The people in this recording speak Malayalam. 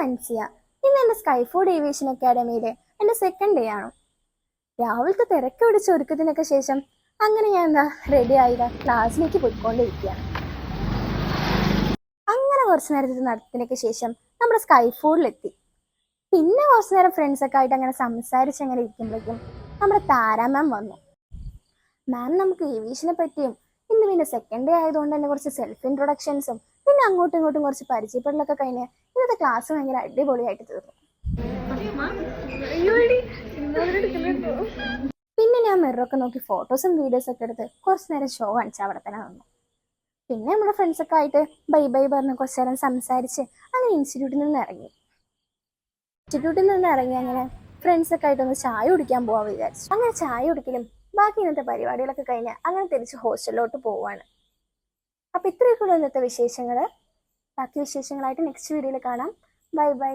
മനസ്സിയ. ഇന്ന് എൻ്റെ സ്കൈഫോർഡ് ഏവിയേഷൻ അക്കാഡമിയിലെ എൻ്റെ സെക്കൻഡ് ഡേ ആണ്. രാവിലത്തെ തിരക്ക് പിടിച്ച ഒരുക്കത്തിനൊക്കെ ശേഷം അങ്ങനെ ഞാൻ റെഡി ആയില്ല ക്ലാസ്സിലേക്ക് പോയിക്കൊണ്ടിരിക്കുകയാണ്. അങ്ങനെ കുറച്ചു നേരത്തെ നടത്തിനൊക്കെ ശേഷം നമ്മുടെ സ്കൈഫോർഡിലെത്തി. പിന്നെ കുറച്ചു നേരം ഫ്രണ്ട്സൊക്കെ ആയിട്ട് അങ്ങനെ സംസാരിച്ച് അങ്ങനെ ഇരിക്കുമ്പോഴേക്കും നമ്മുടെ താര മാം വന്നു. മാം നമുക്ക് ഏവിയേഷനെ പറ്റിയും ഇന്ന് പിന്നെ സെക്കൻഡ് ഡേ ആയതുകൊണ്ട് തന്നെ കുറച്ച് സെൽഫ് ഇൻട്രൊഡക്ഷൻസും പിന്നെ അങ്ങോട്ടും ഇങ്ങോട്ടും കുറച്ച് പരിചയപ്പെടലൊക്കെ കഴിഞ്ഞ് ഇന്നത്തെ ക്ലാസ് ഭയങ്കര അടിപൊളിയായിട്ട് തീർന്നു. പിന്നെ ഞാൻ മിററൊക്കെ നോക്കി ഫോട്ടോസും വീഡിയോസും ഒക്കെ എടുത്ത് കുറച്ച് നേരം ഷോ കാണിച്ച് അവിടെ തന്നെ നിന്നു. പിന്നെ നമ്മുടെ ഫ്രണ്ട്സൊക്കെ ആയിട്ട് ബൈ ബൈ പറഞ്ഞ് കുറച്ച് നേരം സംസാരിച്ച് അങ്ങനെ ഇൻസ്റ്റിറ്റ്യൂട്ടിൽ നിന്ന് ഇറങ്ങി അങ്ങനെ ഫ്രണ്ട്സൊക്കെ ആയിട്ടൊന്ന് ചായ കുടിക്കാൻ പോകാൻ വിചാരിച്ചു. അങ്ങനെ ചായ കുടിക്കലും ബാക്കി ഇന്നത്തെ പരിപാടികളൊക്കെ കഴിഞ്ഞ് അങ്ങനെ തിരിച്ച് ഹോസ്റ്റലിലോട്ട് പോവാണ്. അപ്പോൾ ഇത്രയൊക്കെയുള്ള ഇന്നത്തെ വിശേഷങ്ങൾ. ബാക്കി വിശേഷങ്ങളായിട്ട് നെക്സ്റ്റ് വീഡിയോയിൽ കാണാം. Bye bye.